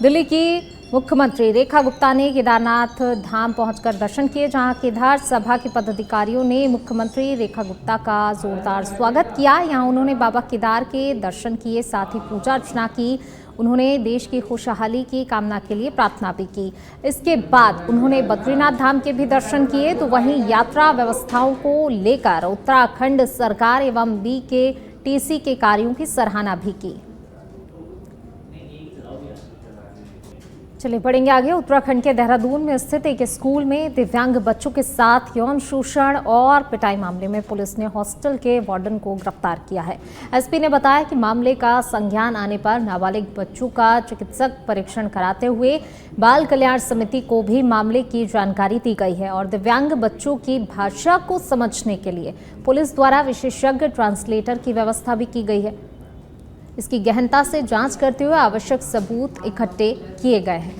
दिल्ली की मुख्यमंत्री रेखा गुप्ता ने केदारनाथ धाम पहुंचकर दर्शन किए, जहां केदार सभा के पदाधिकारियों ने मुख्यमंत्री रेखा गुप्ता का जोरदार स्वागत किया। यहां उन्होंने बाबा केदार के दर्शन किए, साथ ही पूजा अर्चना की। उन्होंने देश की खुशहाली की कामना के लिए प्रार्थना भी की। इसके बाद उन्होंने बद्रीनाथ धाम के भी दर्शन किए। तो वहीं यात्रा व्यवस्थाओं को लेकर उत्तराखंड सरकार एवं BKTC के कार्यों की सराहना भी की। चलिए बढ़ेंगे आगे। उत्तराखंड के देहरादून में स्थित एक स्कूल में दिव्यांग बच्चों के साथ यौन शोषण और पिटाई मामले में पुलिस ने हॉस्टल के वार्डन को गिरफ्तार किया है। एसपी ने बताया कि मामले का संज्ञान आने पर नाबालिग बच्चों का चिकित्सक परीक्षण कराते हुए बाल कल्याण समिति को भी मामले की जानकारी दी गई है और दिव्यांग बच्चों की भाषा को समझने के लिए पुलिस द्वारा विशेषज्ञ ट्रांसलेटर की व्यवस्था भी की गई है। इसकी गहनता से जांच करते हुए आवश्यक सबूत इकट्ठे किए गए हैं।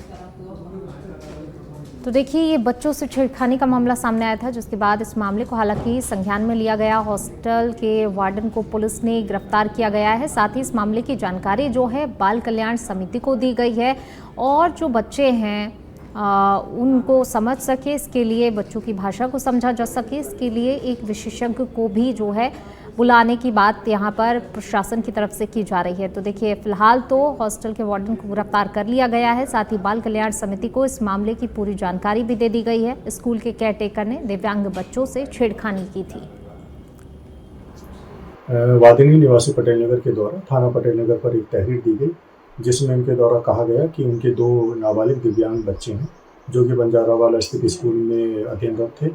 तो देखिए, ये बच्चों से छेड़खानी का मामला सामने आया था, जिसके बाद इस मामले को हालांकि संज्ञान में लिया गया। हॉस्टल के वार्डन को पुलिस ने गिरफ्तार किया गया है। साथ ही इस मामले की जानकारी जो है बाल कल्याण समिति को दी गई है और जो बच्चे हैं उनको समझ सके, इसके लिए बच्चों की भाषा को समझा जा सके, इसके लिए एक विशेषज्ञ को भी जो है बुलाने की बात यहाँ पर प्रशासन की तरफ से की जा रही है। तो देखिए, फिलहाल तो हॉस्टल के वार्डन को गिरफ्तार कर लिया गया है। साथ ही बाल कल्याण समिति को इस मामले की पूरी जानकारी भी दे दी गई है। स्कूल के केयरटेकर ने दिव्यांग बच्चों से छेड़खानी की थी। वादिनी निवासी पटेल नगर के द्वारा थाना पटेल नगर पर एक तहरीर दी गई, जिसमें उनके द्वारा कहा गया कि उनके 2 नाबालिग दिव्यांग बच्चे हैं जो कि बंजारावाला स्थित स्कूल में अध्ययनरत थे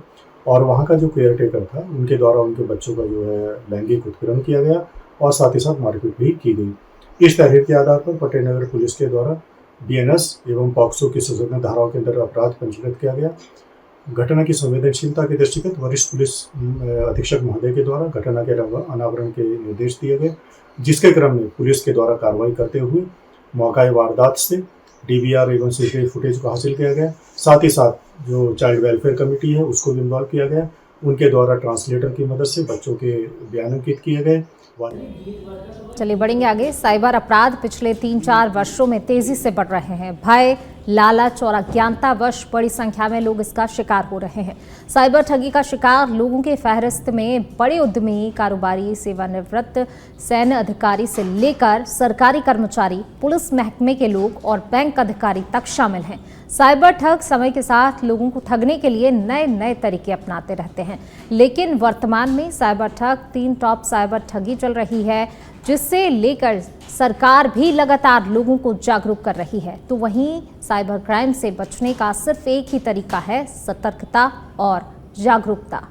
और वहाँ का जो केयर टेकर था उनके द्वारा उनके बच्चों का जो है लैंगिक उत्पीड़न किया गया और साथ ही साथ मारपीट भी की गई। इस तहरीर के आधार पर पटेल नगर पुलिस के द्वारा BNS एवं पॉक्सो की संशोधन धाराओं के अंतर्गत अपराध पंजीकृत किया गया। घटना की संवेदनशीलता के दृष्टिगत वरिष्ठ पुलिस अधीक्षक महोदय के द्वारा घटना के अनावरण के निर्देश दिए गए, जिसके क्रम में पुलिस के द्वारा कार्रवाई करते हुए मौका वारदात से DVR एवं CCTV फुटेज को हासिल किया गया। साथ ही साथ जो चाइल्ड वेलफेयर कमेटी है उसको भी इन्वॉल्व किया गया। उनके द्वारा ट्रांसलेटर की मदद से बच्चों के बयान अंकित किए गए। चलिए बढ़ेंगे आगे। साइबर अपराध पिछले 3-4 वर्षों में तेजी से बढ़ रहे हैं। भय, लालच और अज्ञानतावश बड़ी संख्या में लोग इसका शिकार हो रहे हैं। साइबर ठगी का शिकार लोगों के फहरिस्त में बड़े उद्यमी, कारोबारी, सेवानिवृत्त सैन्य अधिकारी से लेकर सरकारी कर्मचारी, पुलिस महकमे के लोग और बैंक अधिकारी तक शामिल हैं। साइबर ठग समय के साथ लोगों को ठगने के लिए नए नए तरीके अपनाते रहते हैं, लेकिन वर्तमान में साइबर ठग 3 टॉप साइबर ठगी चल रही है, जिससे लेकर सरकार भी लगातार लोगों को जागरूक कर रही है। तो वहीं साइबर क्राइम से बचने का सिर्फ एक ही तरीका है, सतर्कता और जागरूकता।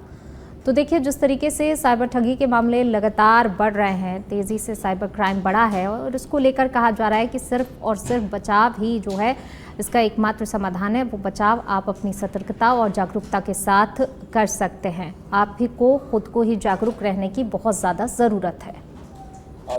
तो देखिए, जिस तरीके से साइबर ठगी के मामले लगातार बढ़ रहे हैं, तेज़ी से साइबर क्राइम बढ़ा है और इसको लेकर कहा जा रहा है कि सिर्फ और सिर्फ बचाव ही जो है इसका एकमात्र समाधान है। वो बचाव आप अपनी सतर्कता और जागरूकता के साथ कर सकते हैं। आप भी को खुद को ही जागरूक रहने की बहुत ज़्यादा ज़रूरत है।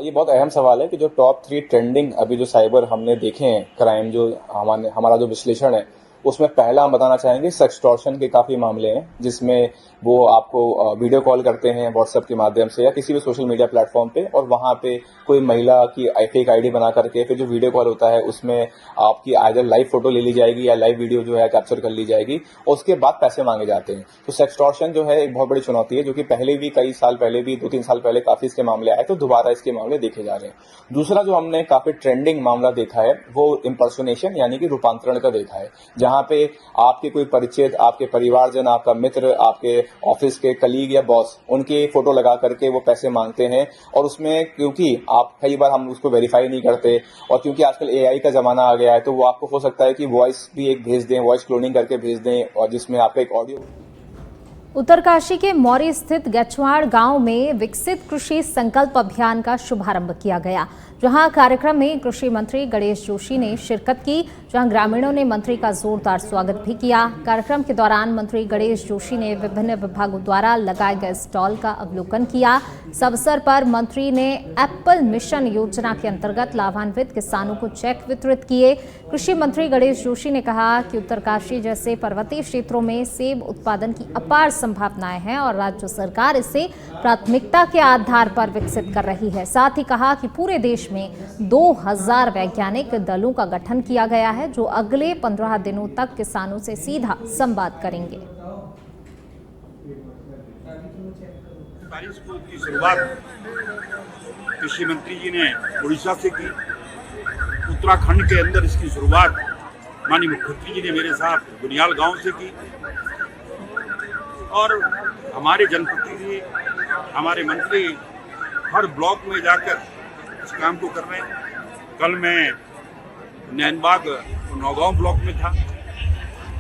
ये बहुत अहम सवाल है कि जो टॉप 3 ट्रेंडिंग अभी जो साइबर हमने देखे हैं क्राइम, जो हमारा जो विश्लेषण है उसमें पहला हम बताना चाहेंगे सेक्सटॉर्शन के काफी मामले हैं, जिसमें वो आपको वीडियो कॉल करते हैं व्हाट्सएप के माध्यम से या किसी भी सोशल मीडिया प्लेटफॉर्म पे, और वहां पे कोई महिला की फेक आईडी बना करके फिर जो वीडियो कॉल होता है उसमें आपकी आइदर लाइव फोटो ले ली जाएगी या लाइव वीडियो जो है कैप्चर कर ली जाएगी और उसके बाद पैसे मांगे जाते हैं। तो सेक्सटॉर्शन जो है एक बहुत बड़ी चुनौती है, जो कि पहले भी कई साल पहले भी 2-3 साल पहले काफी इसके मामले आए, तो दोबारा इसके मामले देखे जा रहे हैं। दूसरा जो हमने काफी ट्रेंडिंग मामला देखा है वो इम्पर्सोनेशन यानी कि रूपांतरण का देखा है, जहां पे आपके कोई परिचित, आपके परिवारजन, आपका मित्र, आपके ऑफिस के कलीग या बॉस, उनके फोटो लगा करके वो पैसे मांगते हैं और उसमें क्योंकि आप कई बार हम उसको वेरीफाई नहीं करते और क्योंकि आजकल AI का जमाना आ गया है, तो वो आपको हो सकता है कि वॉइस भी एक भेज दें, वॉइस क्लोनिंग करके भेज दें और जिसमें आपका एक ऑडियो। उत्तरकाशी के मौरी स्थित गचवाड़ गांव में विकसित कृषि संकल्प अभियान का शुभारंभ किया गया, जहां कार्यक्रम में कृषि मंत्री गणेश जोशी ने शिरकत की, जहां ग्रामीणों ने मंत्री का जोरदार स्वागत भी किया। कार्यक्रम के दौरान मंत्री गणेश जोशी ने विभिन्न विभागों द्वारा लगाए गए स्टॉल का अवलोकन किया। इस अवसर पर मंत्री ने एप्पल मिशन योजना के अंतर्गत लाभान्वित किसानों को चेक वितरित किए। कृषि मंत्री गणेश जोशी ने कहा कि उत्तरकाशी जैसे पर्वतीय क्षेत्रों में सेब उत्पादन की अपार संभावनाएं हैं और राज्य सरकार इसे प्राथमिकता के आधार पर विकसित कर रही है। साथ ही कहा कि पूरे देश में 2000 वैज्ञानिक दलों का गठन किया गया है जो अगले 15 दिनों तक किसानों से सीधा संवाद करेंगे। स्कूल की शुरुआत कृषि मंत्री जी ने उड़ीसा से की। उत्तराखंड के अंदर इसकी शुरुआत माननीय मुख्यमंत्री जी ने मेरे साथ बुनियाल गांव से की और हमारे जनप्रतिनिधि, हमारे मंत्री हर ब्लॉक में जाकर इस काम को कर रहे हैं। कल मैं नैनबाग नौगांव ब्लॉक में था,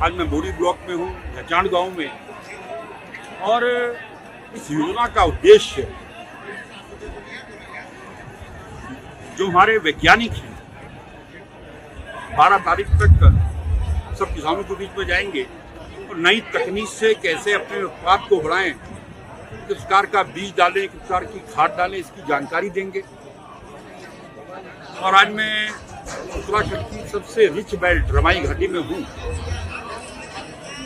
आज मैं बोरी ब्लॉक में हूँ, झचाण गांव में। और इस योजना का उद्देश्य जो हमारे वैज्ञानिक हैं 12 तारीख तक सब किसानों के बीच में जाएंगे और नई तकनीक से कैसे अपने उत्पाद को बढ़ाएं, किस प्रकार का बीज डालें, किस प्रकार की खाद डालें, इसकी जानकारी देंगे। और आज मैं उत्तराखंड की सबसे रिच बेल्ट रमाई घाटी में हूँ।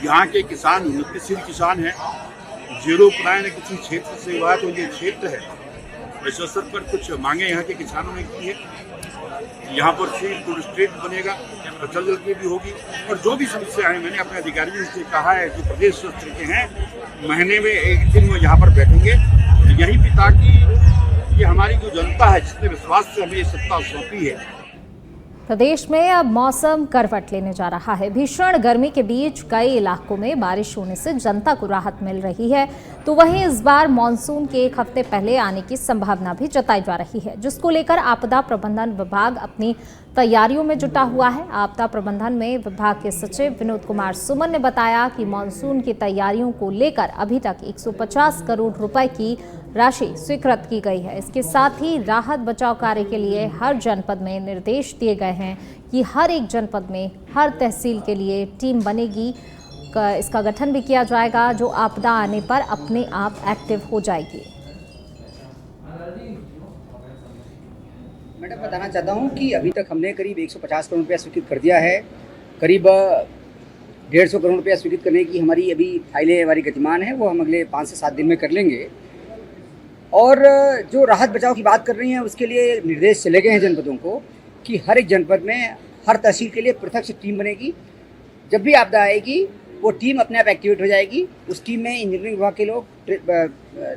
यहाँ के किसान उन्नतिशील किसान हैं। जीरो पलायन किसी क्षेत्र से हुआ तो ये क्षेत्र है। इस अवसर पर कुछ मांगे यहाँ के किसानों ने की है। यहाँ पर सीड टूरिस्ट ट्रेड बनेगा, फसल जल की भी होगी और जो भी समस्या है मैंने अपने अधिकारियों से कहा है कि प्रदेश स्तर के हैं, महीने में एक दिन वो यहाँ पर बैठेंगे यहीं भी, ताकि ये हमारी जो जनता है जिसने विश्वास से हमें ये सत्ता सौंपी है। प्रदेश में अब मौसम करवट लेने जा रहा है। भीषण गर्मी के बीच कई इलाकों में बारिश होने से जनता को राहत मिल रही है, तो वहीं इस बार मानसून के एक हफ्ते पहले आने की संभावना भी जताई जा रही है, जिसको लेकर आपदा प्रबंधन विभाग अपनी तैयारियों में जुटा हुआ है। आपदा प्रबंधन में विभाग के सचिव विनोद कुमार सुमन ने बताया कि मानसून की तैयारियों को लेकर अभी तक 150 करोड़ रुपए की राशि स्वीकृत की गई है। इसके साथ ही राहत बचाव कार्य के लिए हर जनपद में निर्देश दिए गए हैं कि हर एक जनपद में हर तहसील के लिए टीम बनेगी। इसका गठन भी किया जाएगा जो आपदा आने पर अपने आप एक्टिव हो जाएगी। मैडम बताना चाहता हूं कि अभी तक हमने करीब 150 करोड़ रुपया स्वीकृत कर दिया है। करीब 150 करोड़ रुपया स्वीकृत करने की हमारी अभी फाइलें हमारी गतिमान है, वो हम अगले 5 से 7 दिन में कर लेंगे। और जो राहत बचाव की बात कर रही हैं उसके लिए निर्देश चले गए हैं जनपदों को कि हर एक जनपद में हर तहसील के लिए पृथक से टीम बनेगी। जब भी आपदा आएगी वो टीम अपने आप एक्टिवेट हो जाएगी। उस टीम में इंजीनियरिंग विभाग के लोग,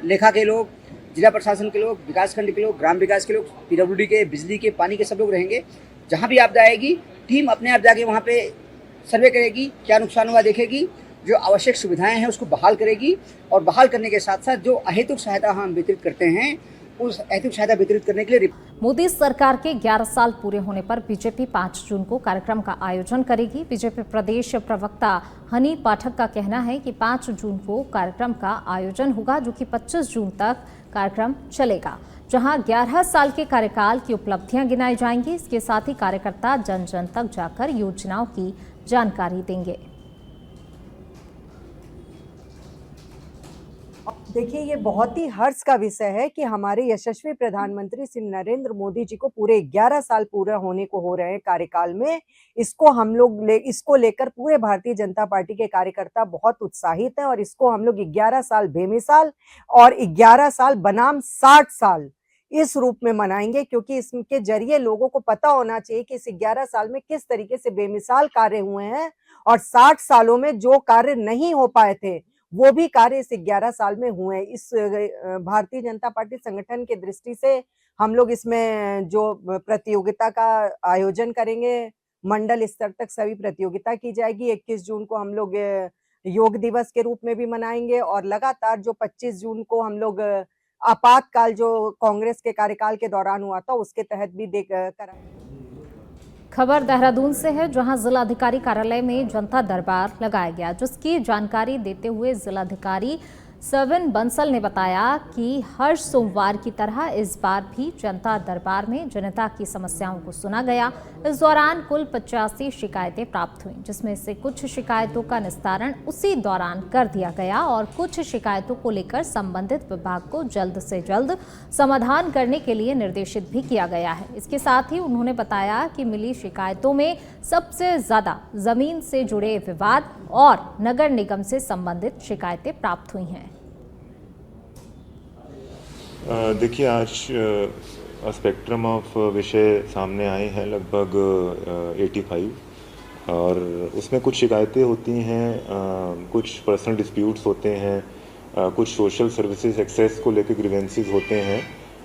लेखा के लोग, जिला प्रशासन के लोग, विकासखंड के लोग, ग्राम विकास के लोग, पीडब्ल्यूडी के, बिजली के, पानी के सब लोग रहेंगे। जहाँ भी आपदा आएगी टीम अपने आप जाके वहाँ पे सर्वे करेगी, क्या नुकसान हुआ देखेगी, जो आवश्यक सुविधाएं हैं उसको बहाल करेगी और बहाल करने के साथ साथ जो अहेतुक सहायता हम वितरित करते हैं उस अहेतुक सहायता वितरित करने के लिए। मोदी सरकार के 11 साल पूरे होने पर बीजेपी 5 जून को कार्यक्रम का आयोजन करेगी। बीजेपी प्रदेश प्रवक्ता हनी पाठक का कहना है कि 5 जून को कार्यक्रम का आयोजन होगा जो कि 25 जून तक कार्यक्रम चलेगा, जहां 11 साल के कार्यकाल की उपलब्धियां गिनाई जाएंगी। इसके साथ ही कार्यकर्ता जन जन तक जाकर योजनाओं की जानकारी देंगे। देखिए, ये बहुत ही हर्ष का विषय है कि हमारे यशस्वी प्रधानमंत्री श्री नरेंद्र मोदी जी को पूरे 11 साल पूरा होने को हो रहे हैं कार्यकाल में। इसको लेकर पूरे भारतीय जनता पार्टी के कार्यकर्ता बहुत उत्साहित हैं और इसको हम लोग 11 साल बेमिसाल और 11 साल बनाम 60 साल इस रूप में मनाएंगे, क्योंकि इसके जरिए लोगों को पता होना चाहिए कि इस 11 साल में किस तरीके से बेमिसाल कार्य हुए हैं और 60 सालों में जो कार्य नहीं हो पाए थे वो भी कार्य इस 11 साल में हुए। इस भारतीय जनता पार्टी संगठन के दृष्टि से हम लोग इसमें जो प्रतियोगिता का आयोजन करेंगे, मंडल स्तर तक सभी प्रतियोगिता की जाएगी। 21 जून को हम लोग योग दिवस के रूप में भी मनाएंगे और लगातार जो 25 जून को हम लोग आपातकाल जो कांग्रेस के कार्यकाल के दौरान हुआ था उसके तहत भी कराएंगे। खबर देहरादून से है, जहां जिलाधिकारी कार्यालय में जनता दरबार लगाया गया, जिसकी जानकारी देते हुए जिलाधिकारी सविन बंसल ने बताया कि हर सोमवार की तरह इस बार भी जनता दरबार में जनता की समस्याओं को सुना गया। इस दौरान कुल 85 शिकायतें प्राप्त हुईं, जिसमें से कुछ शिकायतों का निस्तारण उसी दौरान कर दिया गया और कुछ शिकायतों को लेकर संबंधित विभाग को जल्द से जल्द समाधान करने के लिए निर्देशित भी किया गया है। इसके साथ ही उन्होंने बताया कि मिली शिकायतों में सबसे ज्यादा जमीन से जुड़े विवाद और नगर निगम से संबंधित शिकायतें प्राप्त हुई हैं। देखिए, आज स्पेक्ट्रम ऑफ विषय सामने आए हैं, लगभग 85, और उसमें कुछ शिकायतें होती हैं, कुछ पर्सनल डिस्प्यूट्स होते हैं, कुछ सोशल सर्विसेज एक्सेस को लेकर ग्रीवेंसेस होते हैं,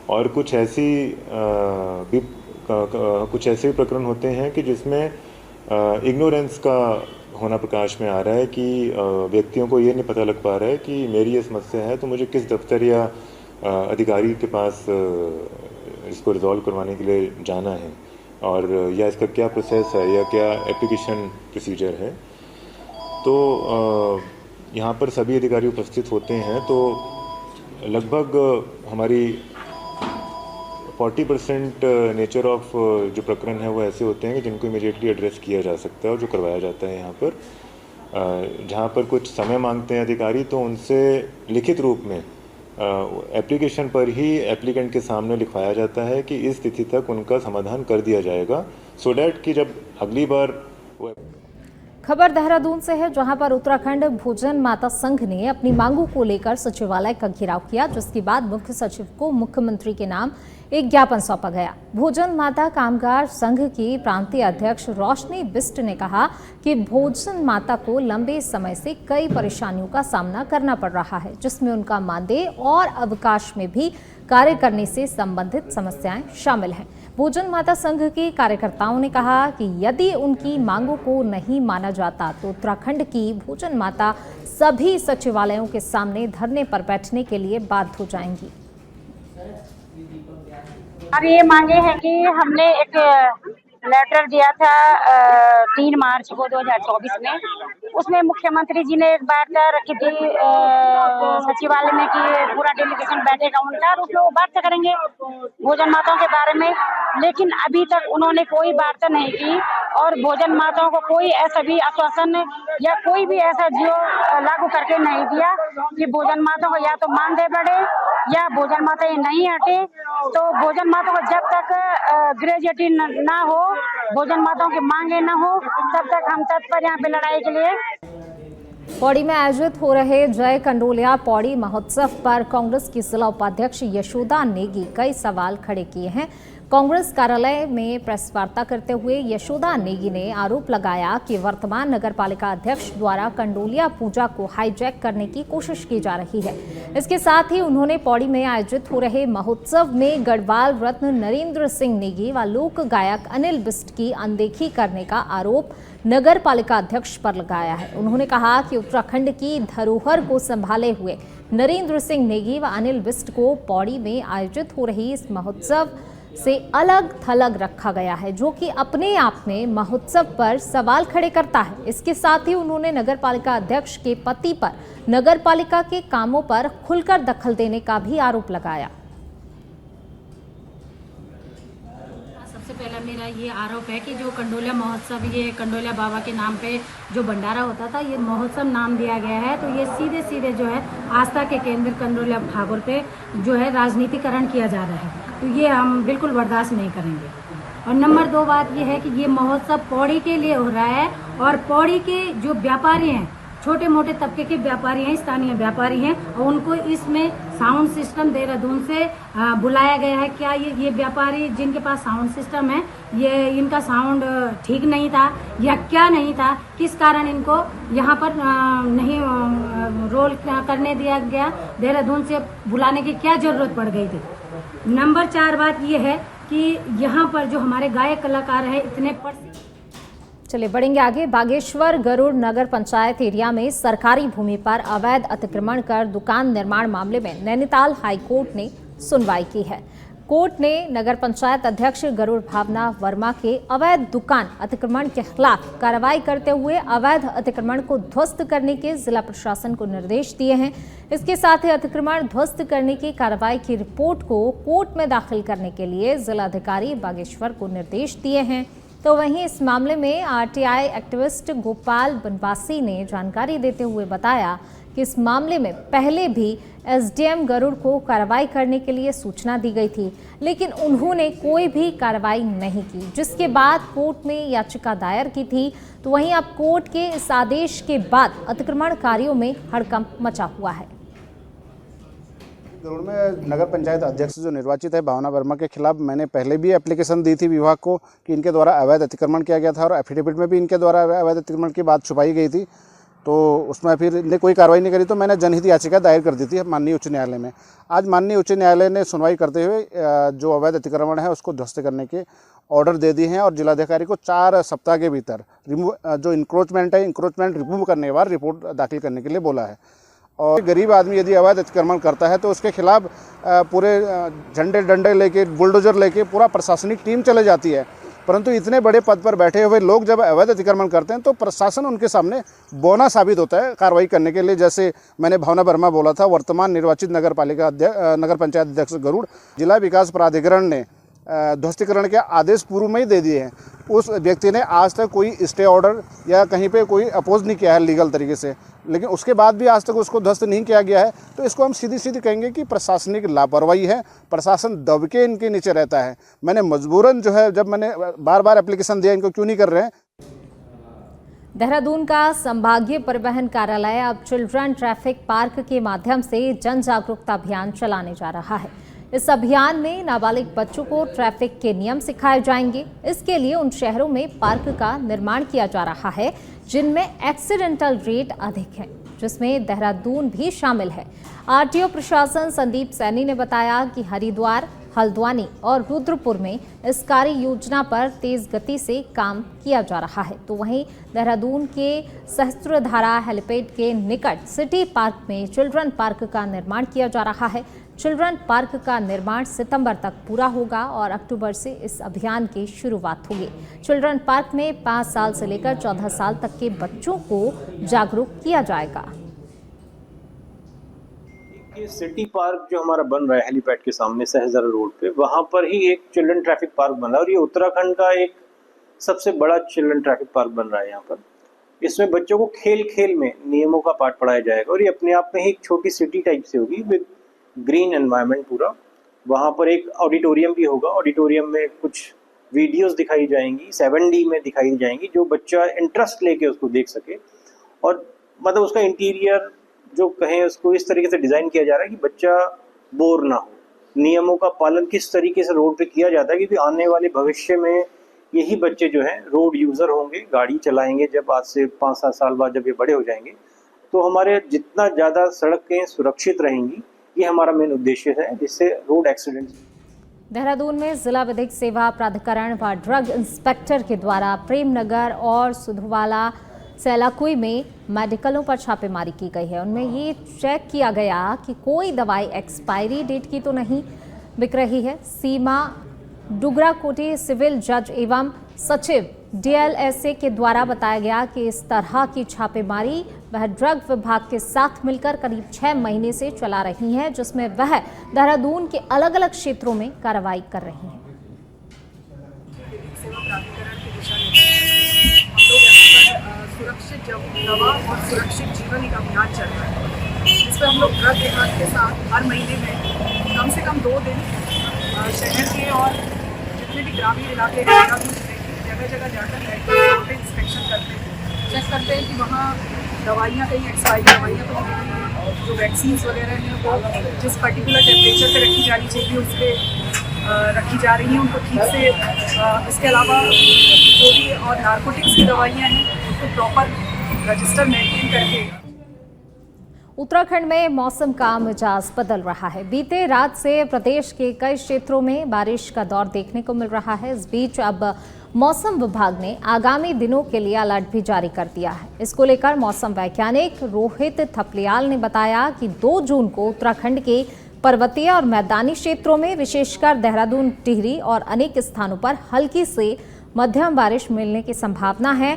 और कुछ ऐसे भी प्रकरण होते हैं कि जिसमें इग्नोरेंस का होना प्रकाश में आ रहा है कि व्यक्तियों को ये नहीं पता लग पा रहा है कि मेरी ये समस्या है तो मुझे किस दफ्तर या अधिकारी के पास इसको रिजॉल्व करवाने के लिए जाना है, और या इसका क्या प्रोसेस है या क्या एप्लीकेशन प्रोसीजर है। तो यहाँ पर सभी अधिकारी उपस्थित होते हैं, तो लगभग हमारी 40% नेचर ऑफ जो प्रकरण है वो ऐसे होते हैं कि जिनको इमीडिएटली एड्रेस किया जा सकता है और जो करवाया जाता है यहाँ पर। जहाँ पर कुछ समय मांगते हैं अधिकारी, तो उनसे लिखित रूप में एप्लीकेशन पर ही एप्लीकेंट के सामने लिखवाया जाता है कि इस तिथि तक उनका समाधान कर दिया जाएगा, सो डैट कि जब अगली बार वो। खबर देहरादून से है, जहां पर उत्तराखंड भोजन माता संघ ने अपनी मांगों को लेकर सचिवालय का घेराव किया, जिसके बाद मुख्य सचिव को मुख्यमंत्री के नाम एक ज्ञापन सौंपा गया। भोजन माता कामगार संघ की प्रांतीय अध्यक्ष रोशनी बिस्ट ने कहा कि भोजन माता को लंबे समय से कई परेशानियों का सामना करना पड़ रहा है, जिसमें उनका मानदेय और अवकाश में भी कार्य करने से संबंधित समस्याएं शामिल हैं। भोजन माता संघ के कार्यकर्ताओं ने कहा कि यदि उनकी मांगों को नहीं माना जाता तो उत्तराखंड की भोजन माता सभी सचिवालयों के सामने धरने पर बैठने के लिए बाध्य हो जाएंगी। अब ये मांगे हैं कि हमने एक लेटर दिया था 3 मार्च को 2024 में, उसमें मुख्यमंत्री जी ने एक वार्ता रखी थी सचिवालय में कि पूरा डेलीगेशन बैठेगा उनका और उसमें वो वार्ता करेंगे भोजन माताओं के बारे में, लेकिन अभी तक उन्होंने कोई वार्ता नहीं की और भोजन माताओं को कोई ऐसा भी आश्वासन या कोई भी ऐसा जियो लागू करके नहीं दिया कि भोजन माताओं को या तो मानदेय बढ़े या भोजन माता ये नहीं हटे। तो भोजन माताओं को जब तक ग्रेजुएटी ना हो, भोजन माताओं की मांगे ना हो, तब तक हम तत्पर यहाँ पे लड़ाई के लिए। पौड़ी में आयोजित हो रहे जय कंडोलिया पौड़ी महोत्सव पर कांग्रेस की जिला उपाध्यक्ष यशोदा नेगी कई सवाल खड़े किए हैं। कांग्रेस कार्यालय में प्रेस वार्ता करते हुए यशोदा नेगी ने आरोप लगाया कि वर्तमान नगरपालिका अध्यक्ष द्वारा कंडोलिया पूजा को हाईजैक करने की कोशिश की जा रही है। इसके साथ ही उन्होंने पौड़ी में आयोजित हो रहे महोत्सव में गढ़वाल रत्न नरेंद्र सिंह नेगी व लोक गायक अनिल बिस्ट की अनदेखी करने का आरोप नगर पालिका अध्यक्ष पर लगाया है। उन्होंने कहा कि उत्तराखंड की धरोहर को संभाले हुए नरेंद्र सिंह नेगी व अनिल बिस्ट को पौड़ी में आयोजित हो रही इस महोत्सव से अलग थलग रखा गया है, जो कि अपने आप में महोत्सव पर सवाल खड़े करता है। इसके साथ ही उन्होंने नगरपालिका अध्यक्ष के पति पर नगरपालिका के कामों पर खुलकर दखल देने का भी आरोप लगाया। सबसे पहला मेरा ये आरोप है कि जो कंडोलिया महोत्सव, ये कंडोलिया बाबा के नाम पे जो भंडारा होता था, ये महोत्सव नाम दिया गया है, तो ये सीधे सीधे जो है आस्था के केंद्र कंडोलिया ठाकुर पे जो है राजनीतिकरण किया जा रहा है, तो ये हम बिल्कुल बर्दाश्त नहीं करेंगे। और नंबर 2 बात ये है कि ये महोत्सव पौड़ी के लिए हो रहा है और पौड़ी के जो व्यापारी हैं, छोटे मोटे तबके के व्यापारी हैं, स्थानीय व्यापारी हैं, और उनको इसमें साउंड सिस्टम देहरादून से बुलाया गया है। क्या ये व्यापारी जिनके पास साउंड सिस्टम है, ये इनका साउंड ठीक नहीं था या क्या नहीं था, किस कारण इनको यहाँ पर नहीं रोल करने दिया गया, देहरादून से बुलाने की क्या जरूरत पड़ गई थी। नंबर 4 बात ये है कि यहाँ पर जो हमारे गायक कलाकार हैं इतने चलिए बढ़ेंगे आगे। बागेश्वर गरुड़ नगर पंचायत एरिया में सरकारी भूमि पर अवैध अतिक्रमण कर दुकान निर्माण मामले में नैनीताल हाईकोर्ट ने सुनवाई की है। कोर्ट ने नगर पंचायत अध्यक्ष गरुड़ भावना वर्मा के अवैध दुकान अतिक्रमण के खिलाफ कार्रवाई करते हुए अवैध अतिक्रमण को ध्वस्त करने के जिला प्रशासन को निर्देश दिए हैं। इसके साथ ही अतिक्रमण ध्वस्त करने की कार्रवाई की रिपोर्ट को कोर्ट में दाखिल करने के लिए जिलाधिकारी बागेश्वर को निर्देश दिए हैं। तो वहीं इस मामले में आरटीआई एक्टिविस्ट गोपाल बनवासी ने जानकारी देते हुए बताया कि इस मामले में पहले भी एसडीएम गरुड़ को कार्रवाई करने के लिए सूचना दी गई थी, लेकिन उन्होंने कोई भी कार्रवाई नहीं की, जिसके बाद कोर्ट में याचिका दायर की थी। तो वहीं अब कोर्ट के इस आदेश के बाद अतिक्रमणकारियों में हड़कंप मचा हुआ है। गरुड़ में नगर पंचायत अध्यक्ष जो निर्वाचित है भावना वर्मा के खिलाफ मैंने पहले भी एप्लीकेशन दी थी विभाग को कि इनके द्वारा अवैध अतिक्रमण किया गया था और एफिडेविट में भी इनके द्वारा अवैध अतिक्रमण की बात छुपाई गई थी। तो उसमें फिर इनने कोई कार्रवाई नहीं करी, तो मैंने जनहित याचिका दायर कर दी थी माननीय उच्च न्यायालय में। आज माननीय उच्च न्यायालय ने सुनवाई करते हुए जो अवैध अतिक्रमण है उसको ध्वस्त करने के ऑर्डर दे दिए हैं और जिलाधिकारी को 4 सप्ताह के भीतर जो इंक्रोचमेंट है इंक्रोचमेंट रिमूव करने के बाद रिपोर्ट दाखिल करने के लिए बोला है। और गरीब आदमी यदि अवैध अतिक्रमण करता है तो उसके खिलाफ पूरे झंडे डंडे लेके बुलडोजर लेके पूरा प्रशासनिक टीम चले जाती है, परंतु इतने बड़े पद पर बैठे हुए लोग जब अवैध अतिक्रमण करते हैं तो प्रशासन उनके सामने बौना साबित होता है कार्रवाई करने के लिए। जैसे मैंने भावना वर्मा बोला था, वर्तमान निर्वाचित नगर पंचायत अध्यक्ष गरुड़, जिला विकास प्राधिकरण ने ध्वस्तीकरण के आदेश पूर्व में ही दे दिए हैं। उस व्यक्ति ने आज तक कोई स्टे ऑर्डर या कहीं पे कोई अपोज नहीं किया है लीगल तरीके से, लेकिन उसके बाद भी आज तक उसको ध्वस्त नहीं किया गया है। तो इसको हम सीधी कहेंगे कि प्रशासनिक लापरवाही है, प्रशासन दबके इनके नीचे रहता है। मैंने मजबूरन जो है, जब मैंने बार एप्लीकेशन दिया इनको क्यों नहीं कर रहे हैं। देहरादून का संभागीय परिवहन कार्यालय अब चिल्ड्रन ट्रैफिक पार्क के माध्यम से जन जागरूकता अभियान चलाने जा रहा है। इस अभियान में नाबालिग बच्चों को ट्रैफिक के नियम सिखाए जाएंगे। इसके लिए उन शहरों में पार्क का निर्माण किया जा रहा है जिनमें एक्सीडेंटल रेट अधिक है, जिसमें देहरादून भी शामिल है। आरटीओ प्रशासन संदीप सैनी ने बताया कि हरिद्वार, हल्द्वानी और रुद्रपुर में इस कार्य योजना पर तेज गति से काम किया जा रहा है। तो वहीं देहरादून के सहस्त्रधारा हेलीपैड के निकट सिटी पार्क में चिल्ड्रन पार्क का निर्माण किया जा रहा है। चिल्ड्रन पार्क का निर्माण सितंबर तक पूरा होगा और अक्टूबर से इस अभियान की शुरुआत होगी। चिल्ड्रन पार्क में 5 साल से लेकर 14 साल तक के बच्चों को जागरूक किया जाएगा। ये सिटी पार्क जो हमारा बन रहा है हेलीपैड के सामने सहजरा रोड पे, वहाँ पर ही एक चिल्ड्रन ट्रैफिक पार्क बन रहा है और ये उत्तराखंड का एक सबसे बड़ा चिल्ड्रन ट्रैफिक पार्क बन रहा है। यहाँ पर इसमें बच्चों को खेल खेल में नियमों का पाठ पढ़ाया जाएगा और ये अपने आप में ही एक छोटी सिटी टाइप से होगी विद ग्रीन एनवायरनमेंट पूरा। वहाँ पर एक ऑडिटोरियम भी होगा, ऑडिटोरियम में कुछ वीडियोस दिखाई जाएंगी, 7D में दिखाई जाएंगी, जो बच्चा इंटरेस्ट लेके उसको देख सके। और मतलब उसका इंटीरियर जो कहें उसको इस तरीके से डिज़ाइन किया जा रहा है कि बच्चा बोर ना हो। नियमों का पालन किस तरीके से रोड पे किया जाता है, क्योंकि आने वाले भविष्य में यही बच्चे जो हैं रोड यूज़र होंगे, गाड़ी चलाएंगे। जब आज से 5-7 साल बाद जब ये बड़े हो जाएंगे तो हमारे जितना ज़्यादा सड़कें सुरक्षित रहेंगी, ये हमारा मेन उद्देश्य है, जिससे रोड एक्सीडेंट। देहरादून में जिला विधिक सेवा प्राधिकरण व ड्रग इंस्पेक्टर के द्वारा प्रेमनगर और सुधवाला सैलाकुई में मेडिकलों पर छापेमारी की गई है। उनमें ये चेक किया गया कि कोई दवाई एक्सपायरी डेट की तो नहीं बिक रही है। सीमा डुगराकोटी सिविल जज एवं सचिव डीएलएसए के द्वारा बताया गया कि इस तरह की छापेमारी वह ड्रग विभाग के साथ मिलकर करीब 6 महीने से चला रही है, जिसमें वह देहरादून के अलग अलग क्षेत्रों में कार्रवाई कर रही हैं। सुरक्षित दवा और सुरक्षित जीवन एक अभियान चल रहा है, जिसमें हम लोग ड्रग विभाग के साथ हर महीने में कम से कम 2 दिन शहर के और जितने भी ग्रामीण इलाके जगह जगह जाकर इंस्पेक्शन करते हैं, चेक करते हैं कि वहाँ दवाइयाँ कहीं एक्सपायरी दवाइयाँ तो नहीं मिली, जो वैक्सीन वगैरह हैं वो जिस पर्टिकुलर टेम्परेचर पे रखी जानी चाहिए उस पर रखी जा रही हैं, उनको ठीक से। इसके अलावा जो भी और नारकोटिक्स की दवाइयाँ हैं उनको प्रॉपर रजिस्टर मेंटेन करके। उत्तराखंड में मौसम का मिजाज बदल रहा है। बीते रात से प्रदेश के कई क्षेत्रों में बारिश का दौर देखने को मिल रहा है। इस बीच अब मौसम विभाग ने आगामी दिनों के लिए अलर्ट भी जारी कर दिया है। इसको लेकर मौसम वैज्ञानिक रोहित थपलियाल ने बताया कि 2 जून को उत्तराखंड के पर्वतीय और मैदानी क्षेत्रों में विशेषकर देहरादून, टिहरी और अनेक स्थानों पर हल्की से मध्यम बारिश मिलने की संभावना है।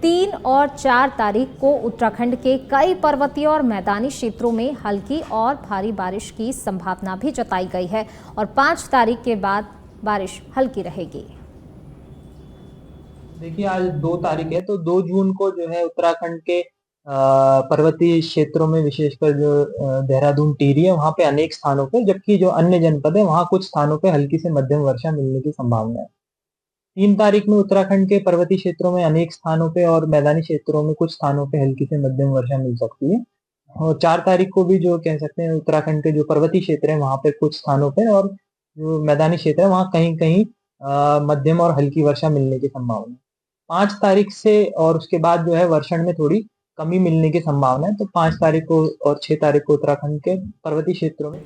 3 और 4 तारीख को उत्तराखंड के कई पर्वतीय और मैदानी क्षेत्रों में हल्की और भारी बारिश की संभावना भी जताई गई है और 5 तारीख के बाद बारिश हल्की रहेगी। देखिए, आज 2 तारीख है, तो 2 जून को जो है उत्तराखंड के पर्वतीय क्षेत्रों में विशेषकर जो देहरादून, टिहरी है, वहाँ पे अनेक स्थानों पे, जबकि जो अन्य जनपद है वहाँ कुछ स्थानों पे हल्की से मध्यम वर्षा मिलने की संभावना है। 3 तारीख में उत्तराखंड के पर्वतीय क्षेत्रों में अनेक स्थानों पे और मैदानी क्षेत्रों में कुछ स्थानों पे हल्की से मध्यम वर्षा मिल सकती है और 4 तारीख को भी जो कह सकते हैं उत्तराखंड के जो पर्वतीय क्षेत्र है वहाँ पे कुछ स्थानों पे और जो मैदानी क्षेत्र है वहाँ कहीं कहीं मध्यम और हल्की वर्षा मिलने की संभावना है। 5 तारीख से और उसके बाद जो है वर्षण में थोड़ी कमी मिलने की संभावना है। तो 5 तारीख को और 6 तारीख को उत्तराखंड के पर्वतीय क्षेत्रों में